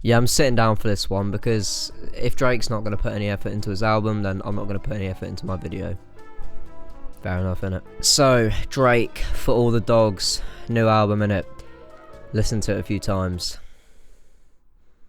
Yeah, I'm sitting down for this one because if Drake's not going to put any effort into his album, then I'm not going to put any effort into my video. Fair enough, innit? So, Drake, For All the Dogs, new album, innit? Listened to it a few times.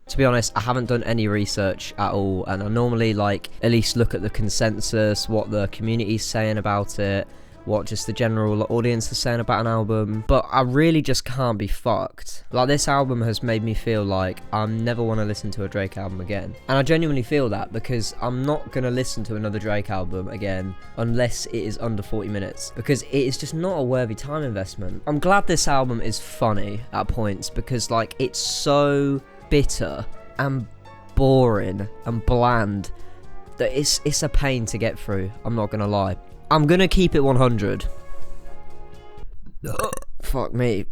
To be honest, I haven't done any research at all, and I normally at least look at the consensus, what the community's saying about it, what just the general audience is saying about an album, but I really just can't be fucked. This album has made me feel like I never want to listen to a Drake album again, and I genuinely feel that because I'm not going to listen to another Drake album again unless it is under 40 minutes, because it is just not a worthy time investment. I'm glad this album is funny at points, because it's so bitter and boring and bland that it's a pain to get through, I'm not going to lie. I'm gonna keep it 100. Fuck me.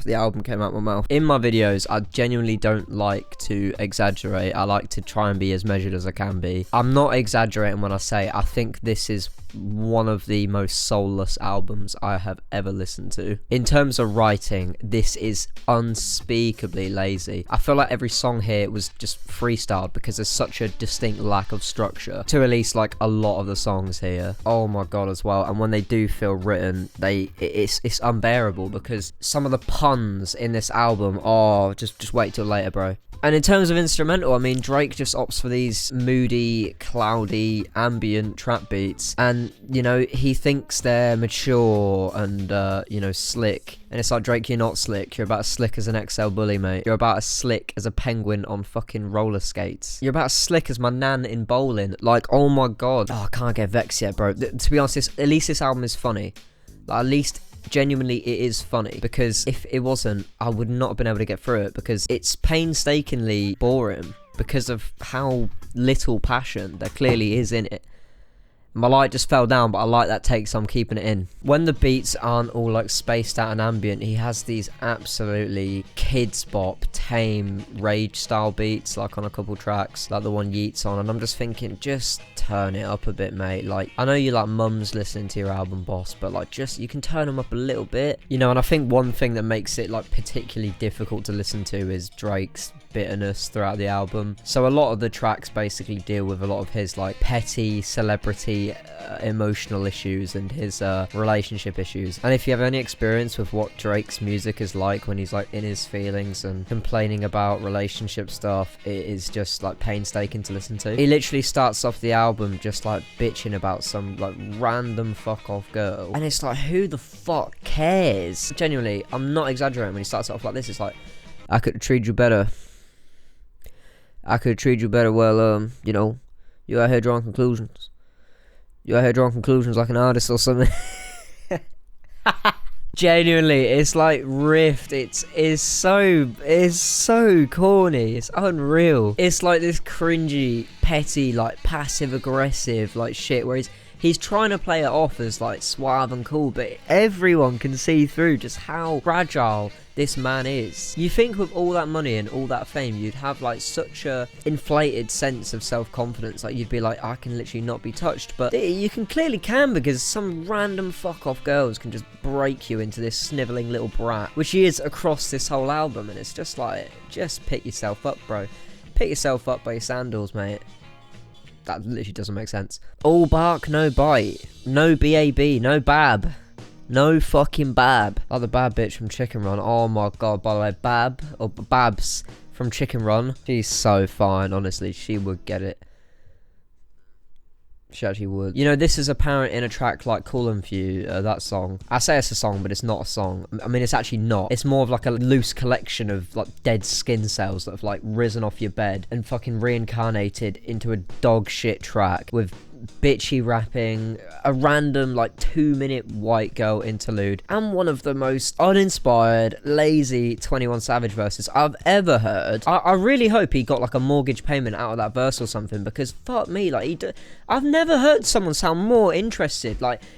The album came out my mouth. In my videos, I genuinely don't like to exaggerate. I like to try and be as measured as I can be. I'm not exaggerating when I say I think this is one of the most soulless albums I have ever listened to. In terms of writing, this is unspeakably lazy. I feel like every song here was just freestyled because there's such a distinct lack of structure to release a lot of the songs here. Oh my god, as well. And when they do feel written, it's unbearable, because some of the puns in this album, just wait till later, bro. And in terms of instrumental, I mean, Drake just opts for these moody, cloudy, ambient trap beats, and, he thinks they're mature and, slick. And it's like, Drake, you're not slick. You're about as slick as an XL bully, mate. You're about as slick as a penguin on fucking roller skates. You're about as slick as my nan in bowling. Oh my god. Oh, I can't get vexed yet, bro. To be honest, at least this album is funny. At least genuinely it is funny, because if it wasn't, I would not have been able to get through it, because it's painstakingly boring because of how little passion there clearly is in it. My light just fell down, but I like that take, so I'm keeping it in. When the beats aren't all spaced out and ambient, he has these absolutely kids bop, tame, rage style beats on a couple tracks, like the one Yeet's on, and I'm just thinking, just turn it up a bit, mate. I know you like mums listening to your album, boss, but just, you can turn them up a little bit, and I think one thing that makes it particularly difficult to listen to is Drake's bitterness throughout the album. So a lot of the tracks basically deal with a lot of his petty celebrity emotional issues and his relationship issues. And if you have any experience with what Drake's music is like when he's in his feelings and complaining about relationship stuff, it is just painstaking to listen to. He literally starts off the album just bitching about some random fuck off girl, and it's who the fuck cares? Genuinely, I'm not exaggerating when he starts it off like this. It's I could have treated you better. I could have treated you better. Well, you out here drawing conclusions. You out here drawing conclusions like an artist or something. Genuinely, it's riffed. It's so corny. It's unreal. It's this cringy, petty, passive aggressive shit where he's trying to play it off as suave and cool, but everyone can see through just how fragile this man is. You think with all that money and all that fame, you'd have such a inflated sense of self-confidence, you'd be I can literally not be touched, but you clearly can, because some random fuck off girls can just break you into this snivelling little brat, which he is across this whole album. And it's just just pick yourself up, bro. Pick yourself up by your sandals, mate. That literally doesn't make sense. All bark, no bite. No BAB, no bab. No fucking Bab. Like the bad bitch from Chicken Run. Oh my god, by the way, Bab, or Babs from Chicken Run. She's so fine, honestly. She would get it. She actually would. This is apparent in a track like Cool and Few, that song. I say it's a song, but it's not a song. I mean, it's actually not. It's more of a loose collection of dead skin cells that have risen off your bed and fucking reincarnated into a dog shit track with bitchy rapping, a random 2-minute white girl interlude, and one of the most uninspired, lazy 21 Savage verses I've ever heard. I really hope he got a mortgage payment out of that verse or something, because fuck me, I've never heard someone sound more interested.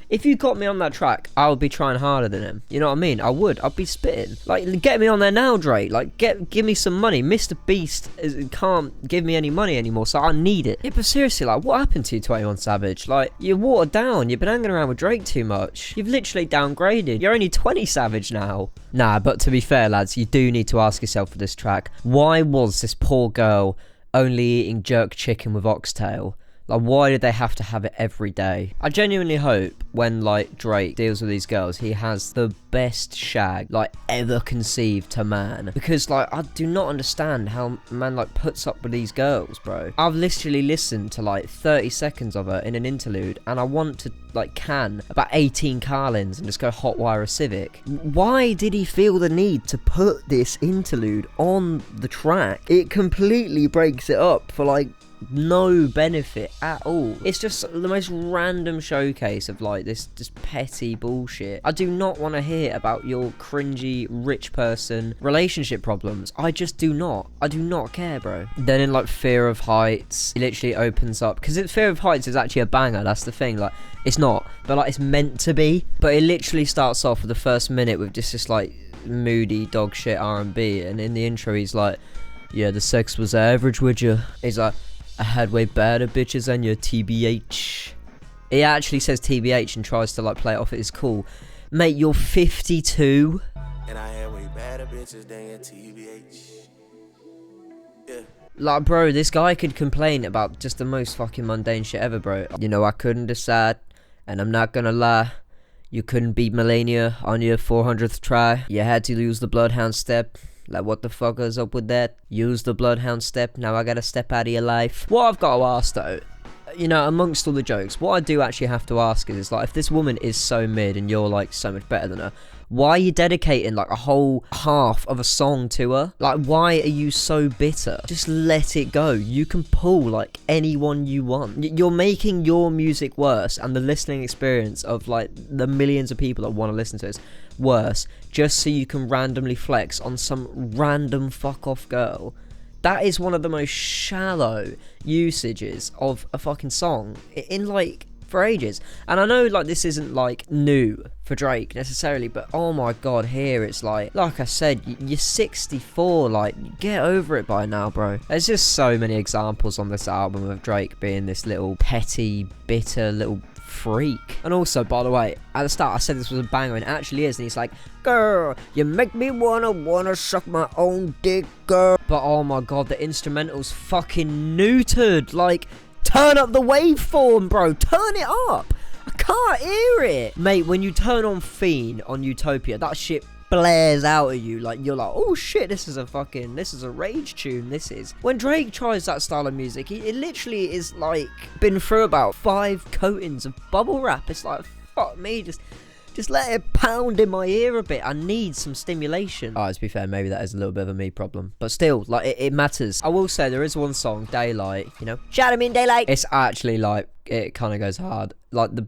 If you got me on that track, I would be trying harder than him. You know what I mean? I would. I'd be spitting. Get me on there now, Drake. Give me some money. Mr. Beast can't give me any money anymore, so I need it. Yeah, but seriously, what happened to you, 21 savage. Like, you're watered down. You've been hanging around with Drake too much. You've literally downgraded. You're only 20 savage now. Nah, but to be fair, lads, you do need to ask yourself for this track, why was this poor girl only eating jerk chicken with oxtail? Like, why did they have to have it every day? I genuinely hope when, like, Drake deals with these girls, he has the best shag, like, ever conceived to man. Because, like, I do not understand how man, like, puts up with these girls, bro. I've literally listened to, like, 30 seconds of her in an interlude, and I want to, like, can about 18 Carlins and just go hotwire a Civic. Why did he feel the need to put this interlude on the track? It completely breaks it up for, like, no benefit at all. It's just the most random showcase of like this just petty bullshit. I do not want to hear about your cringy rich person relationship problems. I just do not. I do not care, bro. Then in like Fear of Heights, it literally opens up, because Fear of Heights is actually a banger, that's the thing. Like, it's not, but like it's meant to be. But it literally starts off with the first minute with just this like moody dog shit R&B, and in the intro he's like, yeah, the sex was average, would you? He's like, I had way better bitches than your TBH. He actually says TBH and tries to like play it off at his cool. Mate, you're 52. And I had way better bitches than your TBH. Yeah. Like, bro, this guy could complain about just the most fucking mundane shit ever, bro. You know, I couldn't decide, and I'm not gonna lie. You couldn't beat Melania on your 400th try. You had to use the Bloodhound step. Like, what the fuck is up with that? Use the Bloodhound step, now I gotta step out of your life. What I've got to ask though, you know, amongst all the jokes, what I do actually have to ask is like, if this woman is so mid and you're like so much better than her, why are you dedicating like a whole half of a song to her? Like, why are you so bitter? Just let it go. You can pull like anyone you want. You're making your music worse and the listening experience of like the millions of people that want to listen to this worse, just so you can randomly flex on some random fuck off girl. That is one of the most shallow usages of a fucking song in like for ages. And I know like this isn't like new for Drake necessarily, but oh my god, here it's like I said, you're 64, like get over it by now, bro. There's just so many examples on this album of Drake being this little petty, bitter little freak. And also, by the way, at the start I said this was a banger, and it actually is, and he's like, girl, you make me wanna suck my own dick, girl. But oh my god, the instrumental's fucking neutered. Like, turn up the waveform, bro. Turn it up. I can't hear it. Mate, when you turn on Fiend on Utopia, that shit blares out at you. Like, you're like, oh shit, this is a rage tune, this is. When Drake tries that style of music, it literally is like been through about 5 coatings of bubble wrap. It's like, fuck me, just let it pound in my ear a bit. I need some stimulation. Alright, to be fair, maybe that is a little bit of a me problem, but still, like, it matters. I will say there is one song, Daylight, you know, shout him in Daylight. It's actually like, it kind of goes hard. Like the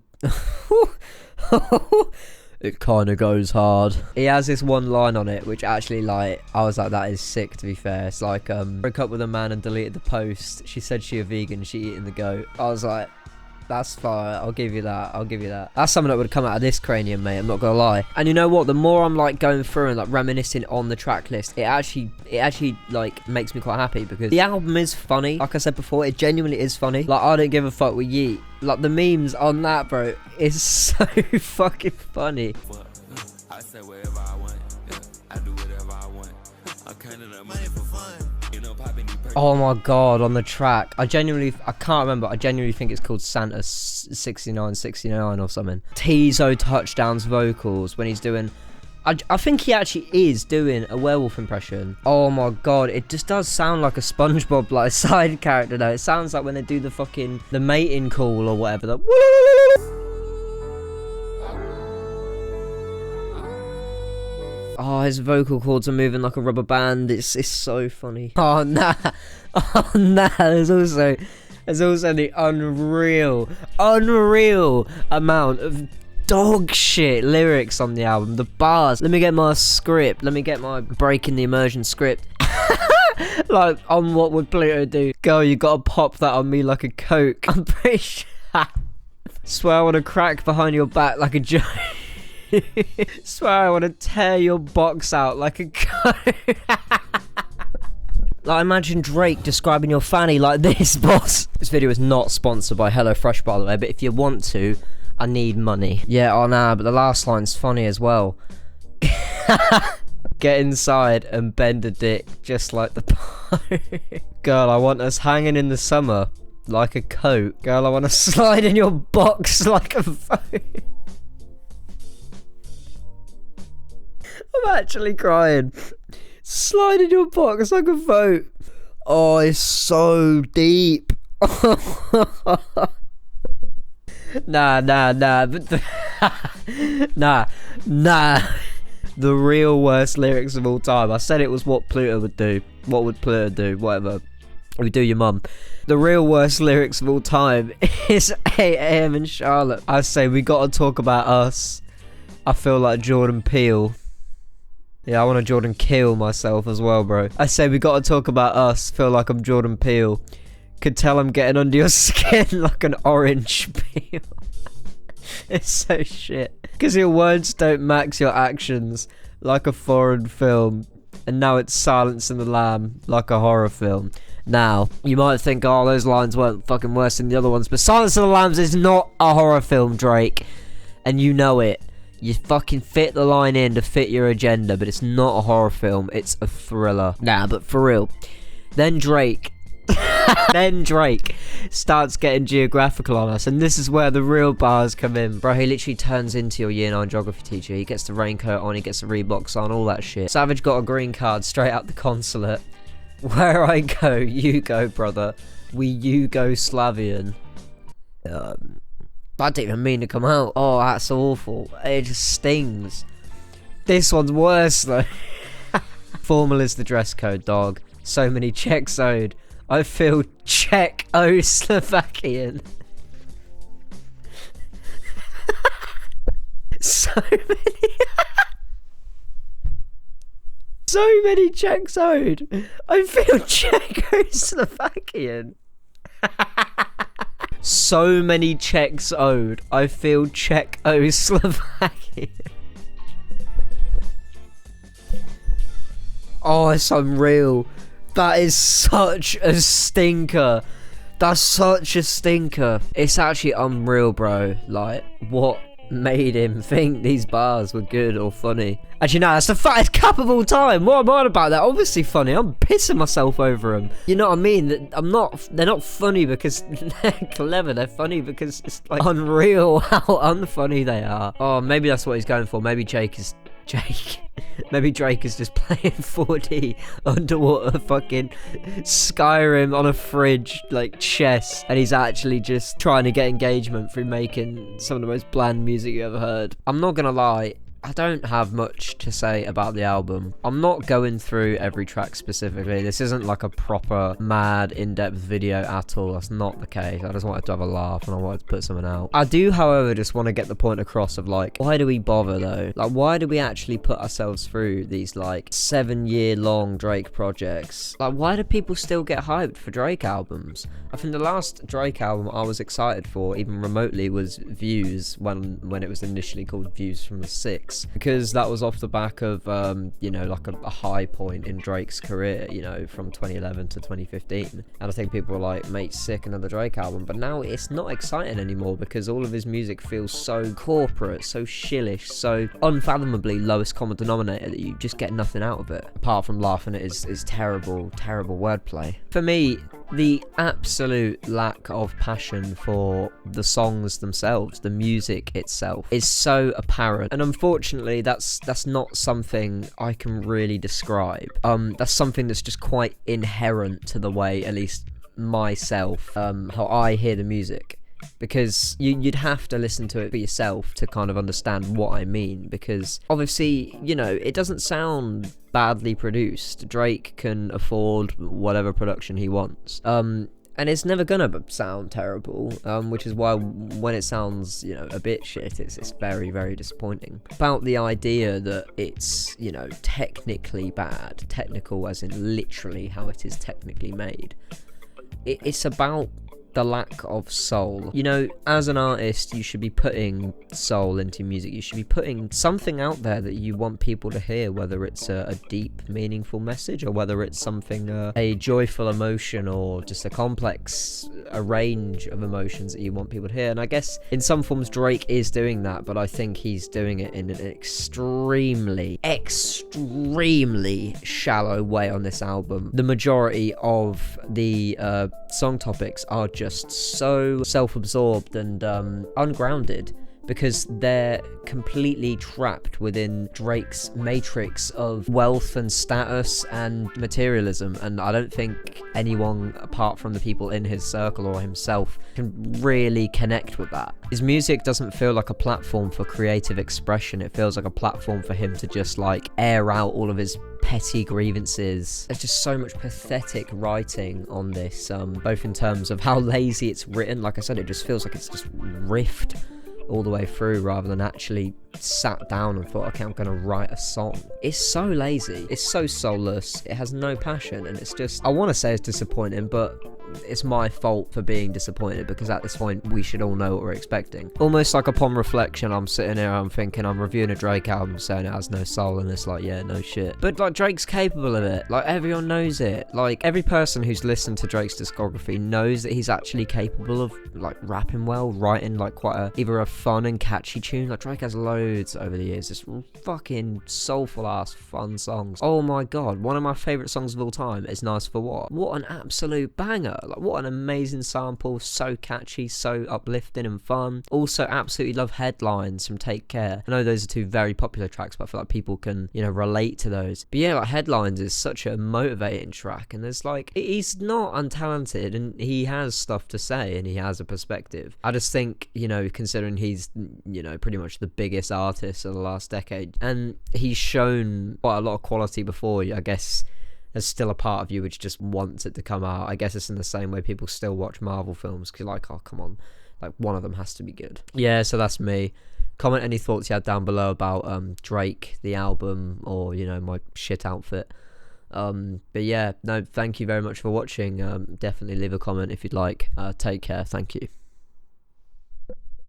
it kind of goes hard. He has this one line on it which actually, like, I was like, that is sick, to be fair. It's like, broke up with a man and deleted the post. She said she a vegan, she eating the goat. I was like, that's fire. I'll give you that. I'll give you that. That's something that would come out of this cranium, mate. I'm not gonna lie. And you know what? The more I'm like going through and like reminiscing on the track list, it actually like makes me quite happy, because the album is funny. Like I said before, it genuinely is funny. Like, I don't give a fuck with Yeet. Like, the memes on that, bro, is so fucking funny. I say whatever I want. Yeah, I do whatever I want. I counted up money for fun. You know, oh my god, on the track, I can't remember, I genuinely think it's called Santa 6969 or something. Tizo Touchdown's vocals when he's doing, I think he actually is doing a werewolf impression. Oh my god, it just does sound like a SpongeBob like side character though. It sounds like when they do the mating call or whatever. Oh, his vocal cords are moving like a rubber band. It's so funny. Oh nah. Oh nah. There's also the unreal amount of dog shit lyrics on the album. The bars. Let me get my script. Let me get my breaking the immersion script. Like, on What Would Pluto Do? Girl, you gotta pop that on me like a Coke. I'm pretty sure. Swear I wanna crack behind your back like a joke. Swear I want to tear your box out like a Like, imagine Drake describing your fanny like this, boss. This video is not sponsored by HelloFresh, by the way, but if you want to, I need money. Yeah, oh nah, but the last line's funny as well. Get inside and bend a dick just like the pirate. Girl, I want us hanging in the summer like a coat. Girl, I want to slide in your box like a vote. I'm actually crying. Slide in your box like a vote. Oh, it's so deep. Nah, but nah. The real worst lyrics of all time. I said it was what Pluto would do. What would Pluto do? Whatever. We do your mum. The real worst lyrics of all time is 8 AM in Charlotte. I say we gotta talk about us. I feel like Jordan Peele. Yeah, I want to Jordan kill myself as well, bro. I say we gotta talk about us. Feel like I'm Jordan Peele. Could tell I'm getting under your skin like an orange peel. It's so shit. Because your words don't match your actions like a foreign film. And now it's Silence in the Lamb like a horror film. Now, you might think, oh, those lines weren't fucking worse than the other ones. But Silence of the Lambs is not a horror film, Drake. And you know it. You fucking fit the line in to fit your agenda. But it's not a horror film. It's a thriller. Nah, but for real. Then Drake starts getting geographical on us, and this is where the real bars come in. Bro, he literally turns into your year 9 geography teacher. He gets the raincoat on, he gets the Reeboks on, all that shit. Savage got a green card straight out the consulate. Where I go, you go, brother. We Yugoslavian. I didn't even mean to come out. Oh, that's awful. It just stings. This one's worse, though. Formal is the dress code, dog. So many checks owed. I feel Czechoslovakian. So many checks owed. I feel Czechoslovakian. So many checks owed. I feel Czechoslovakian. Oh, it's unreal. That is such a stinker. That's such a stinker. It's actually unreal, bro. Like, what made him think these bars were good or funny? Actually, no, that's the fattest cap of all time. What am I on about? They're obviously funny. I'm pissing myself over them. You know what I mean? They're not funny because they're clever. They're funny because it's like unreal how unfunny they are. Oh, maybe that's what he's going for. Maybe maybe Drake is just playing 4D underwater fucking Skyrim on a fridge, like chess, and he's actually just trying to get engagement through making some of the most bland music you ever heard. I'm not gonna lie, I don't have much to say about the album. I'm not going through every track specifically. This isn't like a proper mad in-depth video at all. That's not the case. I just wanted to have a laugh and I wanted to put something out. I do, however, just want to get the point across of like, why do we bother though? Like, why do we actually put ourselves through these like 7-year-long Drake projects? Like, why do people still get hyped for Drake albums? I think the last Drake album I was excited for, even remotely, was Views, when it was initially called Views from the 6. Because that was off the back of you know, like a high point in Drake's career, you know, from 2011 to 2015, and I think people were like, mate, sick, another Drake album. But now it's not exciting anymore because all of his music feels so corporate, so shillish, so unfathomably lowest common denominator that you just get nothing out of it apart from laughing at his terrible wordplay. For me, the absolute lack of passion for the songs themselves, the music itself, is so apparent, and unfortunately that's not something I can really describe. That's something that's just quite inherent to the way, at least myself, how I hear the music, because you'd have to listen to it for yourself to kind of understand what I mean, because obviously, you know, it doesn't sound badly produced. Drake can afford whatever production he wants, and it's never gonna sound terrible, which is why when it sounds, you know, a bit shit, it's very, very disappointing. About the idea that it's, you know, technically bad, technical as in literally how it is technically made, it's about the lack of soul. You know, as an artist, you should be putting soul into music. You should be putting something out there that you want people to hear, whether it's a deep, meaningful message, or whether it's something, a joyful emotion, or just a complex, a range of emotions that you want people to hear. And I guess in some forms Drake is doing that, but I think he's doing it in an extremely shallow way on this album. The majority of the song topics are just so self-absorbed and ungrounded, because they're completely trapped within Drake's matrix of wealth and status and materialism, and I don't think anyone apart from the people in his circle or himself can really connect with that. His music doesn't feel like a platform for creative expression. It feels like a platform for him to just like air out all of his petty grievances. There's just so much pathetic writing on this, both in terms of how lazy it's written. Like I said, it just feels like it's just riffed all the way through rather than actually sat down and thought, okay, I'm gonna write a song. It's so lazy, it's so soulless, it has no passion, and it's just, I want to say it's disappointing, but it's my fault for being disappointed, because at this point we should all know what we're expecting. Almost like upon reflection, I'm sitting here, I'm thinking, I'm reviewing a Drake album saying it has no soul, and it's like, yeah, no shit. But like, Drake's capable of it, like everyone knows it. Like every person who's listened to Drake's discography knows that he's actually capable of like rapping well, writing like quite either a fun and catchy tune. Like Drake has loads over the years, just fucking soulful ass fun songs. Oh my god, one of my favourite songs of all time is Nice for What. What an absolute banger. Like what an amazing sample, so catchy, so uplifting and fun. Also absolutely love Headlines from Take Care. I know those are two very popular tracks, but I feel like people can, you know, relate to those. But yeah, like Headlines is such a motivating track, and there's like, he's not untalented and he has stuff to say and he has a perspective. I just think, you know, considering he's, you know, pretty much the biggest artist of the last decade, and he's shown quite a lot of quality before, I guess there's still a part of you which just wants it to come out. I guess it's in the same way people still watch Marvel films, because you're like, oh come on, like one of them has to be good. Yeah, so that's me. Comment any thoughts you had down below about Drake, the album, or, you know, my shit outfit. But yeah, no, thank you very much for watching. Definitely leave a comment if you'd like. Take care. Thank you.